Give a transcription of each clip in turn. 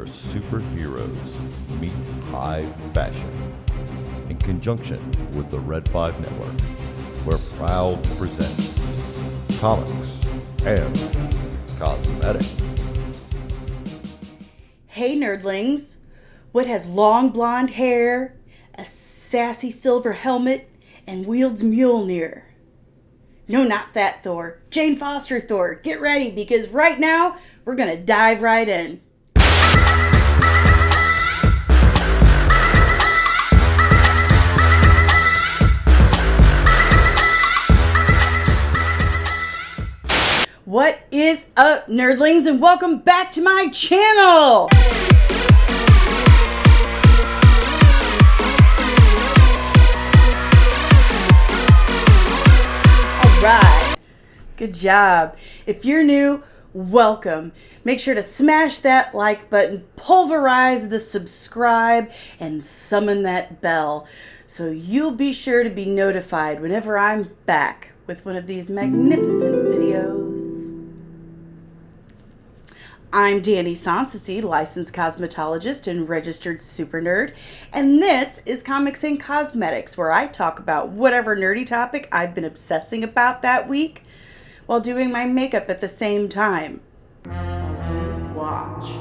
superheroes meet high fashion. In conjunction with the Red 5 Network, we're proud to present Comics and Cosmetics. Hey nerdlings, what has long blonde hair, a sassy silver helmet, and wields Mjolnir? No, not that Thor. Jane Foster Thor. Get ready, because right now, we're gonna dive right in. What is up, nerdlings, and welcome back to my channel! Alright, good job. If you're new, welcome. Make sure to smash that like button, pulverize the subscribe, and summon that bell so you'll be sure to be notified whenever I'm back with one of these magnificent videos. I'm Danny Sanssouci, licensed cosmetologist and registered super nerd, and this is Comics and Cosmetics, where I talk about whatever nerdy topic I've been obsessing about that week while doing my makeup at the same time. While you watch.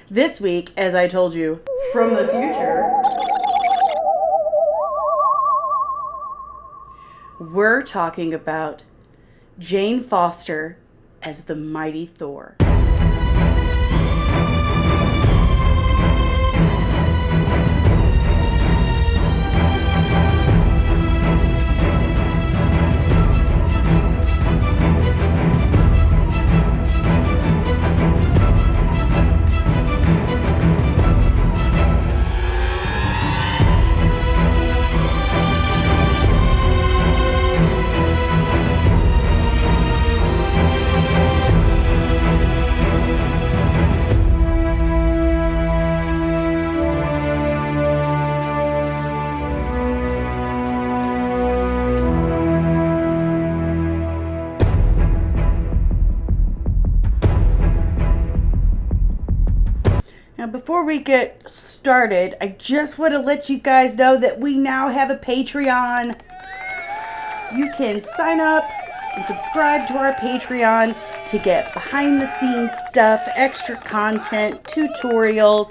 This week, as I told you, from the future, we're talking about Jane Foster as the Mighty Thor. Now, before we get started, I just want to let you guys know that we now have a Patreon. You can sign up and subscribe to our Patreon to get behind the scenes stuff, extra content, tutorials.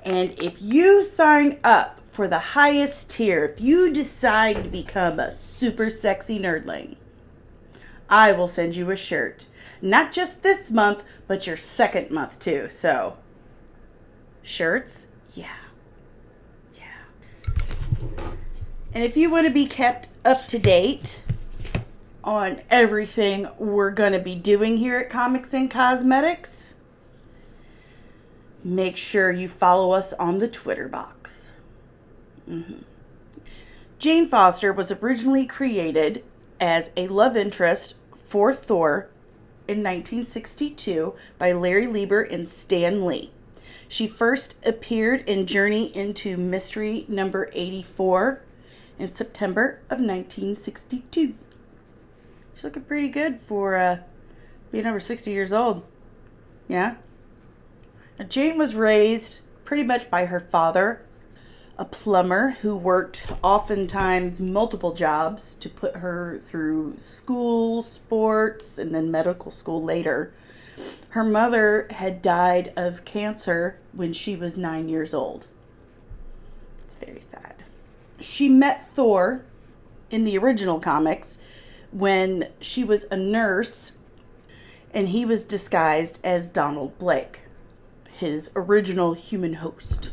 And if you sign up for the highest tier, if you decide to become a super sexy nerdling, I will send you a shirt. Not just this month, but your second month too. So shirts, yeah. And if you want to be kept up to date on everything we're going to be doing here at Comics and Cosmetics, make sure you follow us on the Twitter box. Jane Foster was originally created as a love interest for Thor in 1962 by Larry Lieber and Stan Lee. She first appeared in Journey into Mystery number 84 in September of 1962. She's looking pretty good for being over 60 years old. Yeah? Now, Jane was raised pretty much by her father, a plumber who worked oftentimes multiple jobs to put her through school, sports, and then medical school later. Her mother had died of cancer when she was 9 years old. It's very sad. She met Thor in the original comics when she was a nurse and he was disguised as Donald Blake, his original human host.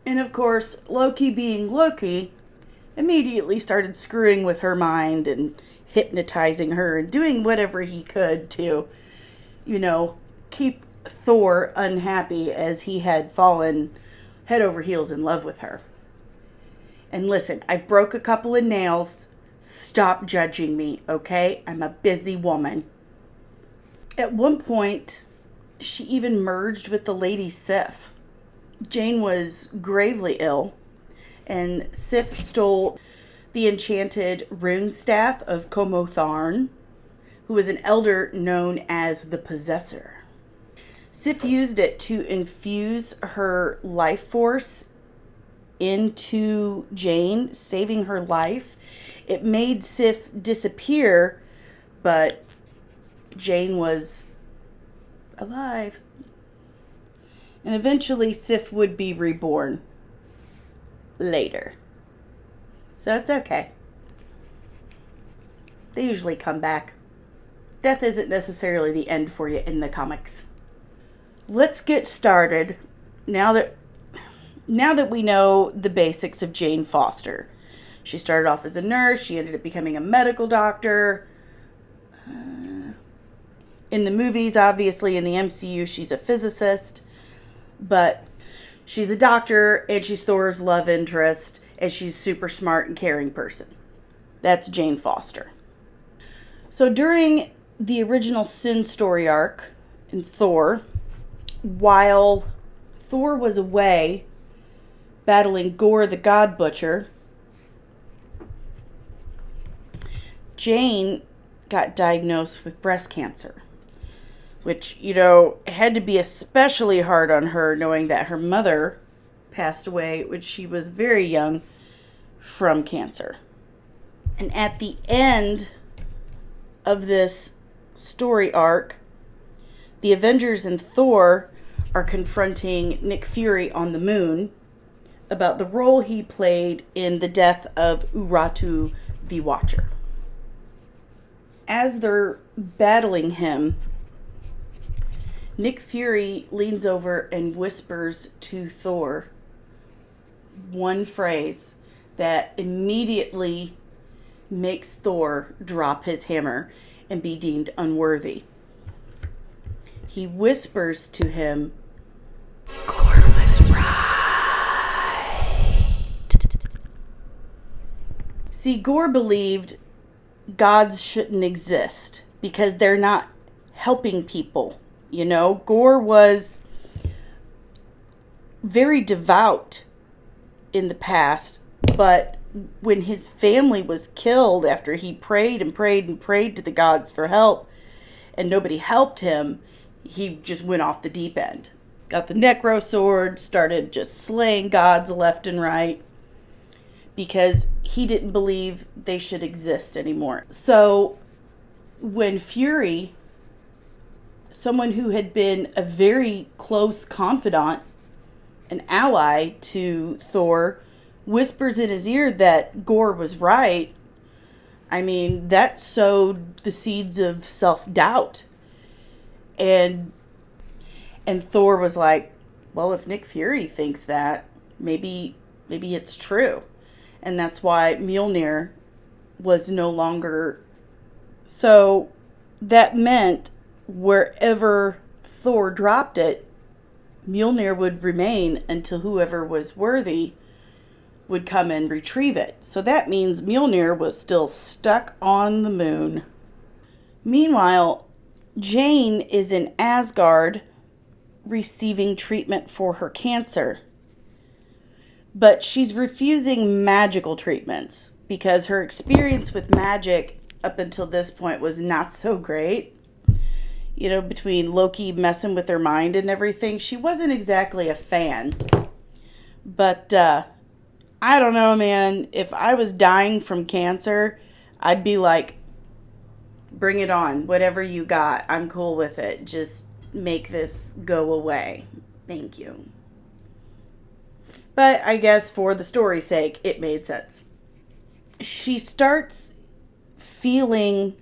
And of course, Loki being Loki, immediately started screwing with her mind and hypnotizing her and doing whatever he could to, keep Thor unhappy as he had fallen head over heels in love with her. And listen, I broke a couple of nails. Stop judging me, okay? I'm a busy woman. At one point, she even merged with the Lady Sif. Jane was gravely ill, and Sif stole the enchanted rune staff of Comotharn, who was an elder known as the Possessor. Sif used it to infuse her life force into Jane, saving her life. It made Sif disappear, but Jane was alive. And eventually Sif would be reborn later. So it's okay. They usually come back. Death isn't necessarily the end for you in the comics. Let's get started now that we know the basics of Jane Foster. She started off as a nurse. She ended up becoming a medical doctor. In the movies, obviously, in the MCU, she's a physicist. But she's a doctor, and she's Thor's love interest, and she's a super smart and caring person. That's Jane Foster. So during the original Sin story arc in Thor, while Thor was away battling Gorr the God Butcher, Jane got diagnosed with breast cancer, which, had to be especially hard on her knowing that her mother passed away when she was very young from cancer. And at the end of this story arc, the Avengers and Thor are confronting Nick Fury on the moon about the role he played in the death of Uratu the Watcher. As they're battling him, Nick Fury leans over and whispers to Thor one phrase that immediately makes Thor drop his hammer and be deemed unworthy. He whispers to him, "Gorr was right." See, Gorr believed gods shouldn't exist because they're not helping people. Gorr was very devout in the past, but when his family was killed after he prayed and prayed and prayed to the gods for help and nobody helped him, he just went off the deep end. Got the Necro sword, started just slaying gods left and right because he didn't believe they should exist anymore. So when Fury, someone who had been a very close confidant, an ally to Thor, whispers in his ear that Gorr was right, that sowed the seeds of self-doubt. And Thor was like, well, if Nick Fury thinks that, maybe it's true. And that's why Mjolnir was no longer. So that meant wherever Thor dropped it, Mjolnir would remain until whoever was worthy would come and retrieve it. So that means Mjolnir was still stuck on the moon. Meanwhile, Jane is in Asgard receiving treatment for her cancer. But she's refusing magical treatments because her experience with magic up until this point was not so great. Between Loki messing with her mind and everything, she wasn't exactly a fan. But I don't know, man. If I was dying from cancer, I'd be like, bring it on. Whatever you got, I'm cool with it. Just make this go away. Thank you. But I guess for the story's sake, it made sense. She starts feeling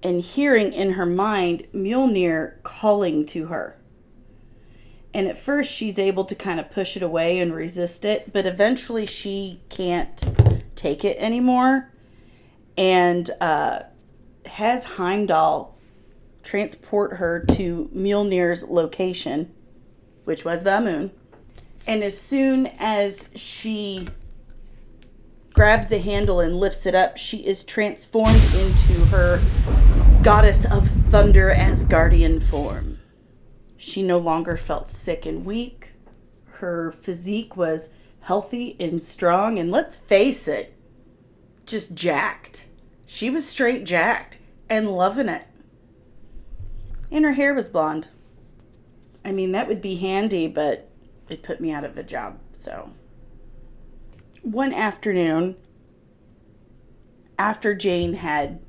and hearing in her mind Mjolnir calling to her. And at first she's able to kind of push it away and resist it, but eventually she can't take it anymore and has Heimdall transport her to Mjolnir's location, which was the moon. And as soon as she grabs the handle and lifts it up, she is transformed into her goddess of thunder Asgardian form. She no longer felt sick and weak. Her physique was healthy and strong, and let's face it, just jacked. She was straight jacked and loving it. And her hair was blonde. I mean, that would be handy, but it put me out of a job, so. One afternoon, after Jane had,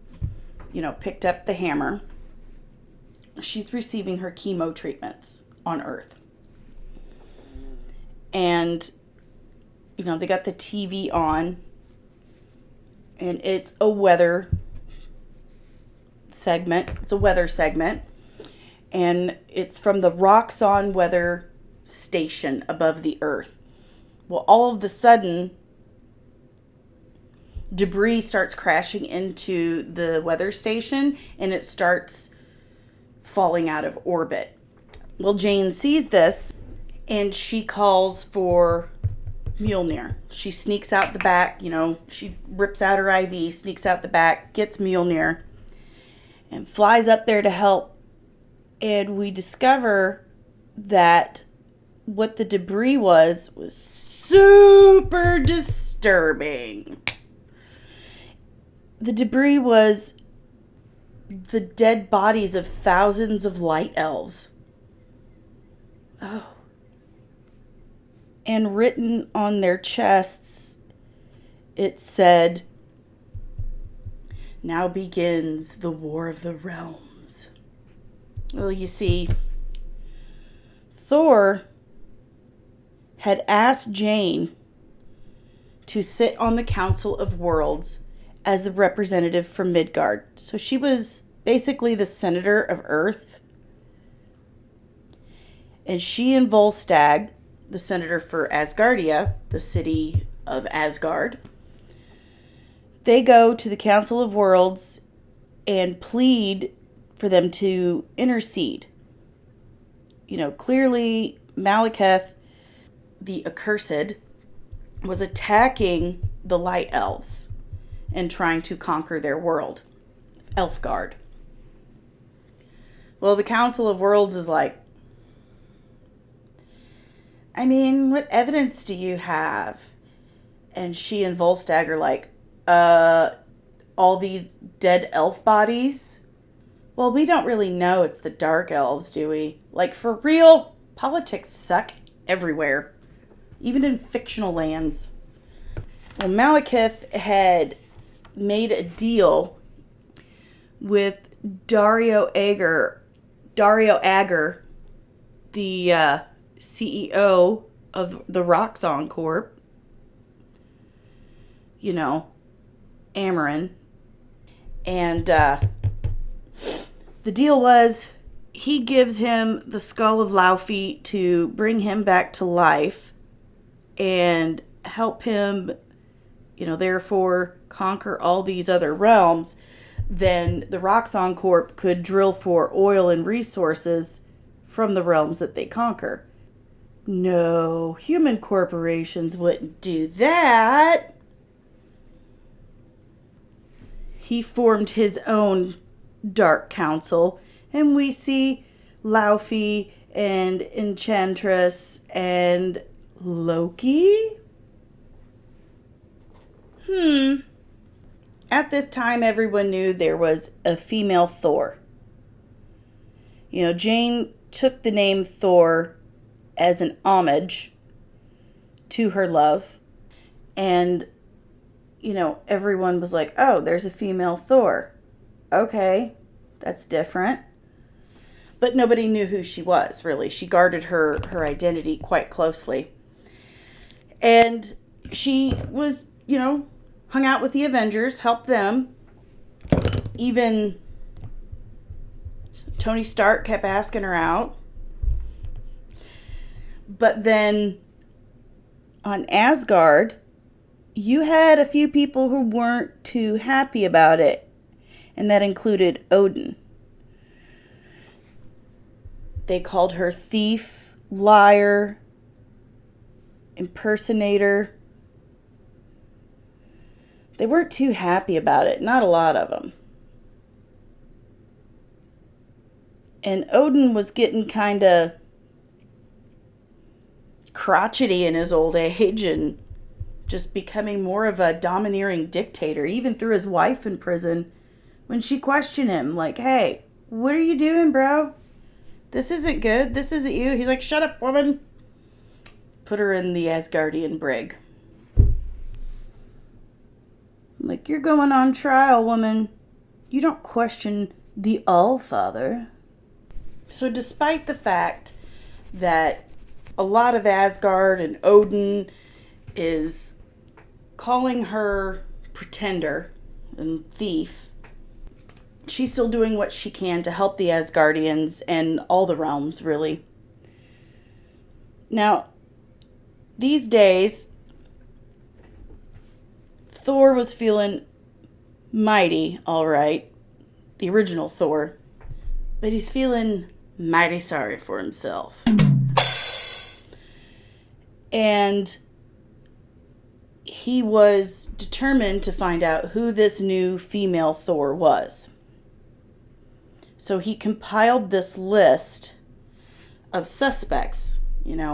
picked up the hammer, she's receiving her chemo treatments on Earth. And, they got the TV on, and it's a weather segment. And it's from the Roxxon weather station above the Earth. Well, all of a sudden, debris starts crashing into the weather station, and it starts falling out of orbit. Well, Jane sees this, and she calls for Mjolnir. She sneaks out the back, she rips out her IV, sneaks out the back, gets Mjolnir, and flies up there to help. And we discover that what the debris was super disturbing. The debris was the dead bodies of thousands of light elves. Oh. And written on their chests, it said, "Now begins the War of the Realms." Well, you see, Thor had asked Jane to sit on the Council of Worlds as the representative for Midgard. So she was basically the senator of Earth. And she and Volstagg, the senator for Asgardia, the city of Asgard, they go to the Council of Worlds and plead for them to intercede. Clearly Malekith, the accursed, was attacking the Light Elves and trying to conquer their world, Elfgard. Well, the Council of Worlds is like, I mean, what evidence do you have? And she and Volstagg are like, all these dead elf bodies? Well, we don't really know it's the Dark Elves, do we? Like, for real, politics suck everywhere, even in fictional lands. Well, Malekith had made a deal with Dario Agger, the CEO of the Roxxon Corp, Amarin. And the deal was he gives him the skull of Laufey to bring him back to life and help him, therefore conquer all these other realms. Then the Roxxon Corp could drill for oil and resources from the realms that they conquer. No, human corporations wouldn't do that. He formed his own Dark Council, and we see Laufey and Enchantress and Loki. At this time, everyone knew there was a female Thor. Jane took the name Thor as an homage to her love. And, everyone was like, oh, there's a female Thor. Okay, that's different. But nobody knew who she was, really. She guarded her identity quite closely. And she was, hung out with the Avengers, helped them. Even Tony Stark kept asking her out. But then on Asgard, you had a few people who weren't too happy about it. And that included Odin. They called her thief, liar, impersonator. They weren't too happy about it. Not a lot of them. And Odin was getting kind of crotchety in his old age and just becoming more of a domineering dictator. He even threw his wife in prison when she questioned him, like, hey, what are you doing, bro? This isn't good. This isn't you. He's like, shut up, woman. Put her in the Asgardian brig. I'm like, you're going on trial, woman. You don't question the All-Father. So despite the fact that a lot of Asgard and Odin is calling her pretender and thief, she's still doing what she can to help the Asgardians and all the realms, really. Now, these days, Thor was feeling mighty, all right, the original Thor, but he's feeling mighty sorry for himself. And he was determined to find out who this new female Thor was. So he compiled this list of suspects,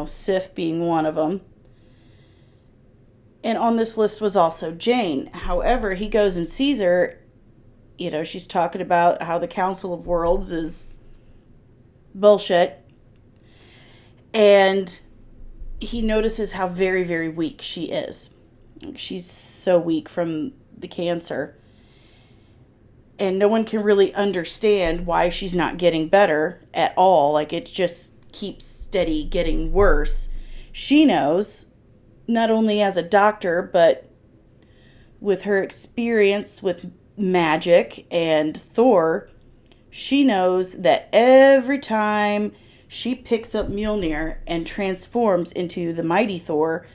Sif being one of them. And on this list was also Jane. However, he goes and sees her. She's talking about how the Council of Worlds is bullshit. And he notices how very, very weak she is. She's so weak from the cancer. And no one can really understand why she's not getting better at all. Like, it just keeps steady getting worse. She knows, not only as a doctor, but with her experience with magic and Thor, she knows that every time she picks up Mjolnir and transforms into the Mighty Thor,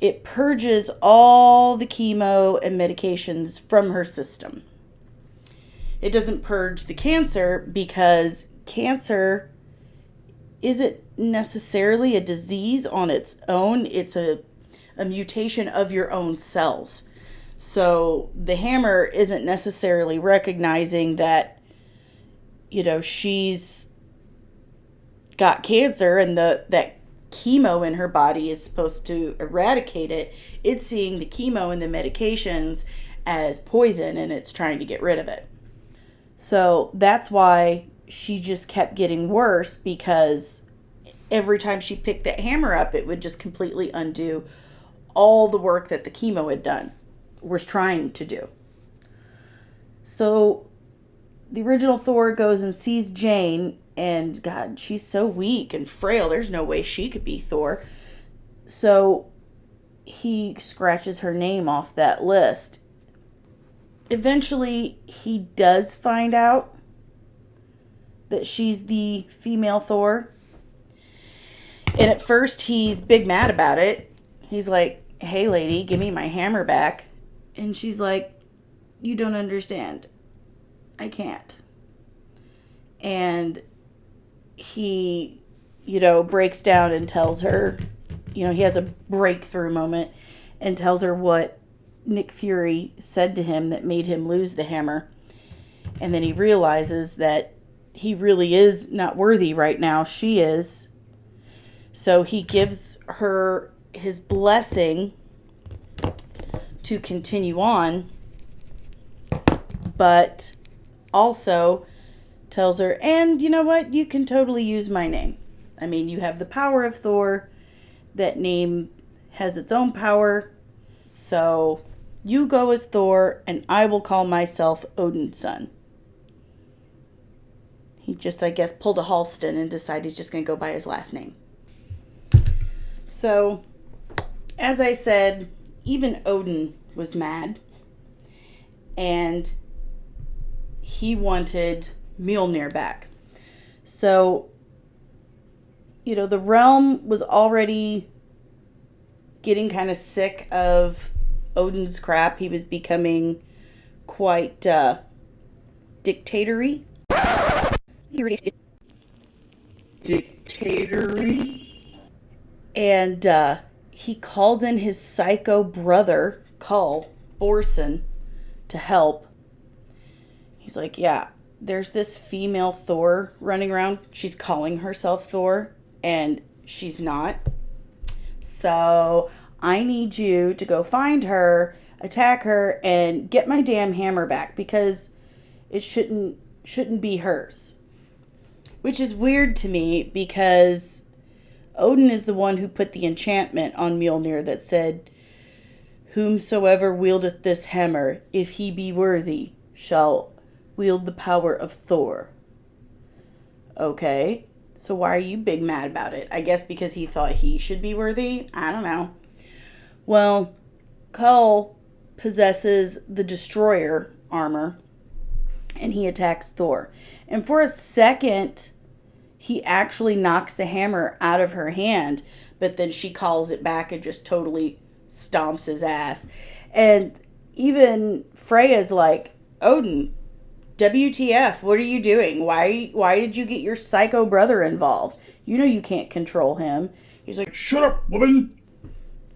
it purges all the chemo and medications from her system. It doesn't purge the cancer because cancer isn't necessarily a disease on its own. It's a mutation of your own cells. So the hammer isn't necessarily recognizing that, she's got cancer and that chemo in her body is supposed to eradicate it. It's seeing the chemo and the medications as poison, and it's trying to get rid of it. So that's why she just kept getting worse, because every time she picked that hammer up, it would just completely undo all the work that the chemo had done, was trying to do. So the original Thor goes and sees Jane, and God, she's so weak and frail. There's no way she could be Thor. So he scratches her name off that list. Eventually, he does find out that she's the female Thor. And at first, he's big mad about it. He's like, hey, lady, give me my hammer back. And she's like, you don't understand. I can't. And he, breaks down and tells her, he has a breakthrough moment and tells her what Nick Fury said to him that made him lose the hammer. And then he realizes that he really is not worthy right now. She is. So he gives her his blessing to continue on, but also tells her, and you know what? You can totally use my name. I mean, you have the power of Thor. That name has its own power. So you go as Thor, and I will call myself Odin's son. He just, I guess, pulled a Halston and decided he's just going to go by his last name. So, as I said, even Odin was mad. And he wanted Mjolnir back. So, the realm was already getting kind of sick of Odin's crap. He was becoming quite dictatory. And he calls in his psycho brother, Kull Borson, to help. He's like, yeah, there's this female Thor running around. She's calling herself Thor, and she's not. So I need you to go find her, attack her, and get my damn hammer back, because it shouldn't shouldn't be hers. Which is weird to me because Odin is the one who put the enchantment on Mjolnir that said, "Whomsoever wieldeth this hammer, if he be worthy, shall wield the power of Thor." Okay, so why are you big mad about it? I guess because he thought he should be worthy? I don't know. Well, Kull possesses the Destroyer armor, and he attacks Thor. And for a second, he actually knocks the hammer out of her hand, but then she calls it back and just totally stomps his ass. And even Freya's like, "Odin, WTF, what are you doing? Why did you get your psycho brother involved? You know you can't control him." He's like, "Shut up, woman!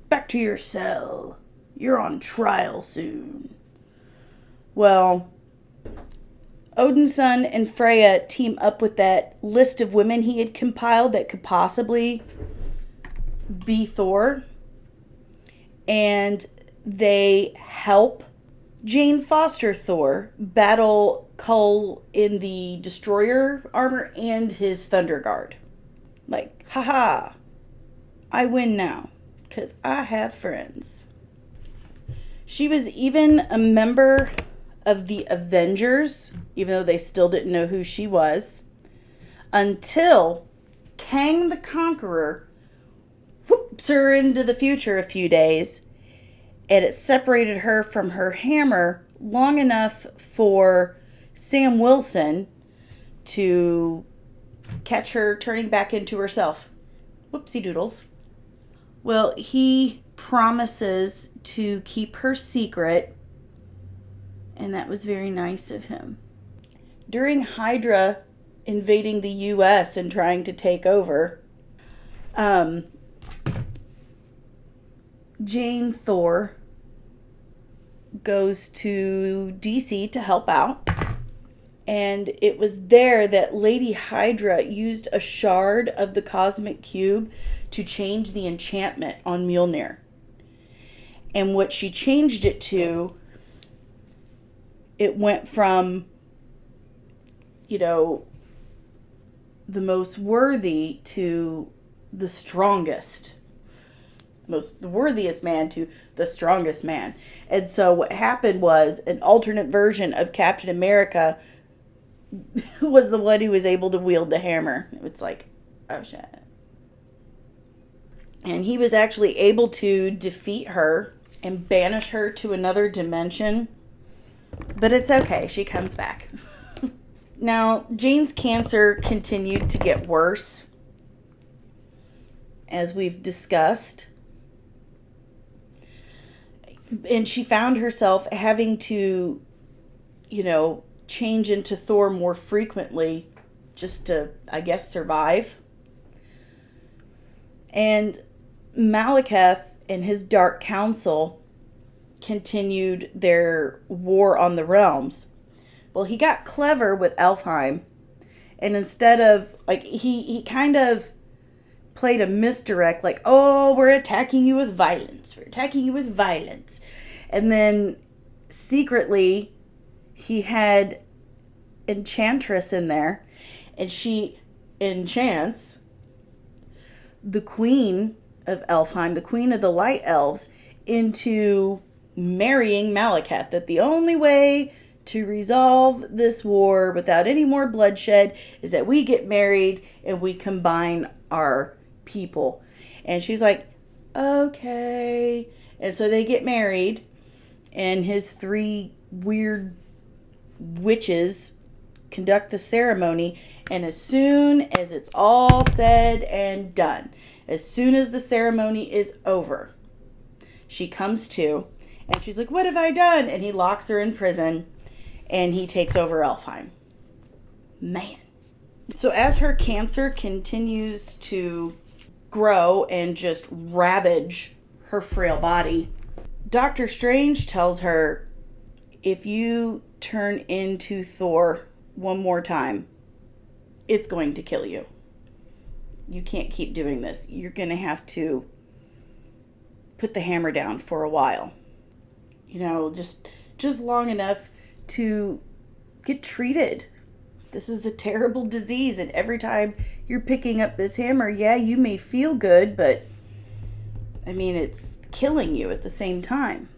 "Back to your cell. You're on trial soon." Well, Odin's son and Freya team up with that list of women he had compiled that could possibly be Thor. And they help Jane Foster Thor battle Kull in the Destroyer armor and his Thunder Guard. Like, haha, I win now, because I have friends. She was even a member of the Avengers, even though they still didn't know who she was, until Kang the Conqueror whoops her into the future a few days, and it separated her from her hammer long enough for Sam Wilson to catch her turning back into herself. Whoopsie doodles. Well, he promises to keep her secret, and that was very nice of him. During Hydra invading the U.S. and trying to take over, Jane Thor goes to DC to help out. And it was there that Lady Hydra used a shard of the Cosmic Cube to change the enchantment on Mjolnir. And what she changed it to, it went from, the most worthy to the strongest. The worthiest man to the strongest man. And so what happened was an alternate version of Captain America was the one who was able to wield the hammer. It's like, oh shit. And he was actually able to defeat her and banish her to another dimension. But it's okay, she comes back. Now, Jane's cancer continued to get worse, as we've discussed. And she found herself having to, change into Thor more frequently just to, I guess, survive. And Malekith and his Dark Council continued their war on the realms. Well, he got clever with Elfheim, and instead of, he kind of played a misdirect, like, "Oh, we're attacking you with violence. We're attacking you with violence." And then secretly, he had Enchantress in there, and she enchants the queen of Elfheim, the queen of the Light Elves, into marrying Malekith. That the only way to resolve this war without any more bloodshed is that we get married and we combine our people. And she's like, okay. And so they get married, and his 3 weird witches conduct the ceremony. And as soon as it's all said and done, as soon as the ceremony is over, she comes to, and she's like, "What have I done?" And he locks her in prison, and he takes over Elfheim. Man. So as her cancer continues to grow and just ravage her frail body, Doctor Strange tells her, if you turn into Thor one more time, it's going to kill you. You can't keep doing this. You're going to have to put the hammer down for a while. Just long enough to get treated This is a terrible disease, and every time you're picking up this hammer, yeah, you may feel good, but I mean, it's killing you at the same time.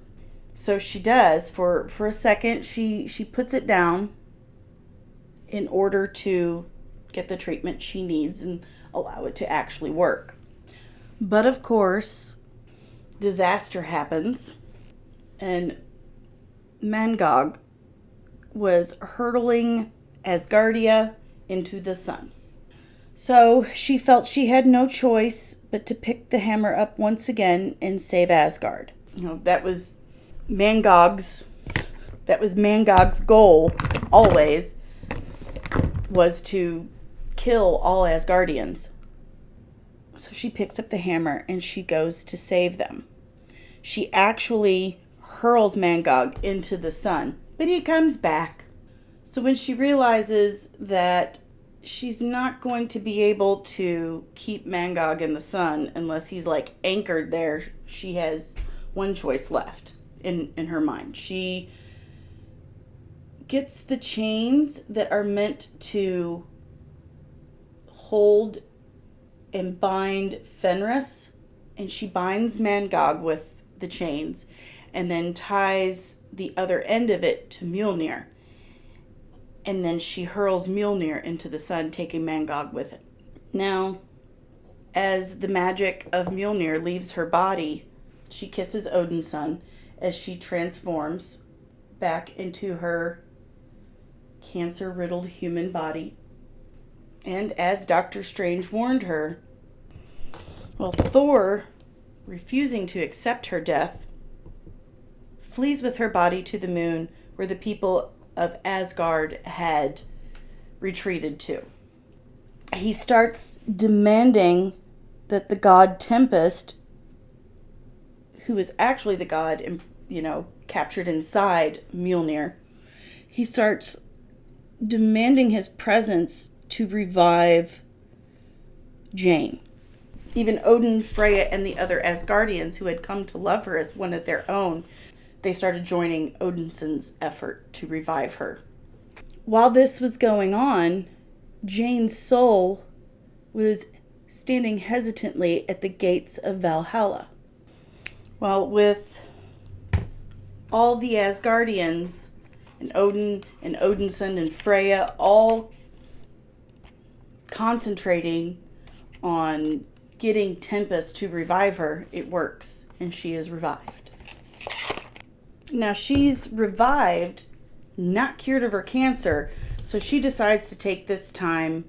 So she does, for a second, she puts it down in order to get the treatment she needs and allow it to actually work. But of course, disaster happens, and Mangog was hurtling Asgardia into the sun. So she felt she had no choice but to pick the hammer up once again and save Asgard. That was Mangog's goal always, was to kill all Asgardians. So she picks up the hammer and she goes to save them. She actually hurls Mangog into the sun, but he comes back. So when she realizes that she's not going to be able to keep Mangog in the sun unless he's like anchored there, she has one choice left in her mind. She gets the chains that are meant to hold and bind Fenris, and she binds Mangog with the chains and then ties the other end of it to Mjolnir. And then she hurls Mjolnir into the sun, taking Mangog with it. Now, as the magic of Mjolnir leaves her body, she kisses Odin's son as she transforms back into her cancer-riddled human body. And as Doctor Strange warned her, Thor, refusing to accept her death, flees with her body to the moon where the people of Asgard had retreated to. He starts demanding that the god Tempest, who is actually the god, captured inside Mjolnir, he starts demanding his presence to revive Jane. Even Odin, Freya, and the other Asgardians who had come to love her as one of their own, they started joining Odinson's effort to revive her. While this was going on, Jane's soul was standing hesitantly at the gates of Valhalla. Well, with all the Asgardians and Odin and Odinson and Freya all concentrating on getting Tempest to revive her, it works, and she is revived. Now she's revived, not cured of her cancer, so she decides to take this time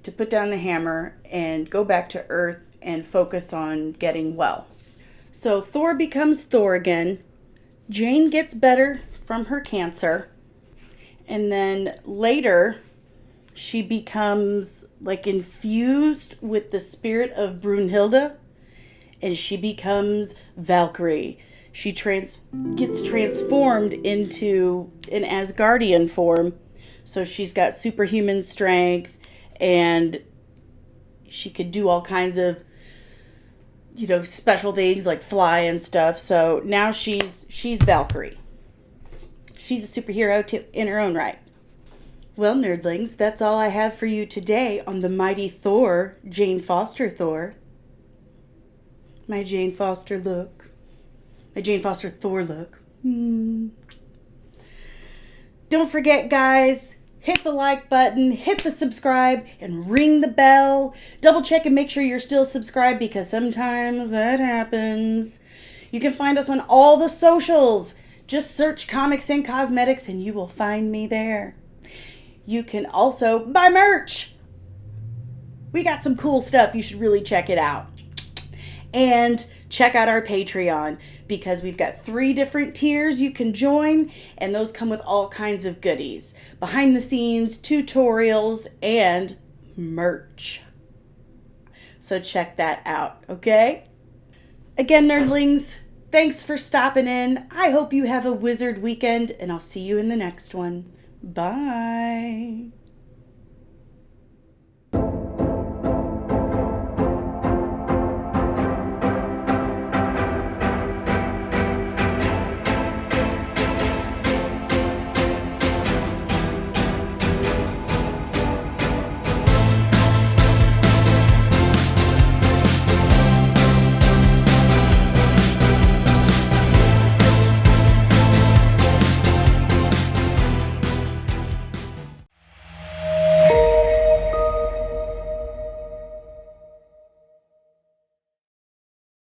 to put down the hammer and go back to Earth and focus on getting well. So Thor becomes Thor again. Jane gets better from her cancer. And then later, she becomes infused with the spirit of Brunhilde. And she becomes Valkyrie. She gets transformed into an Asgardian form. So she's got superhuman strength. And she could do all kinds of special things like fly and stuff. So now she's Valkyrie. She's a superhero in her own right. Well, nerdlings, that's all I have for you today on the Mighty Thor, Jane Foster Thor. My Jane Foster look. My Jane Foster Thor look. Don't forget, guys, hit the like button, hit the subscribe, and ring the bell. Double check and make sure you're still subscribed because sometimes that happens. You can find us on all the socials. Just search Comics and Cosmetics and you will find me there. You can also buy merch. We got some cool stuff. You should really check it out. And check out our Patreon because we've got 3 different tiers you can join, and those come with all kinds of goodies. Behind the scenes, tutorials, and merch. So check that out, okay? Again, nerdlings, thanks for stopping in. I hope you have a wizard weekend, and I'll see you in the next one. Bye.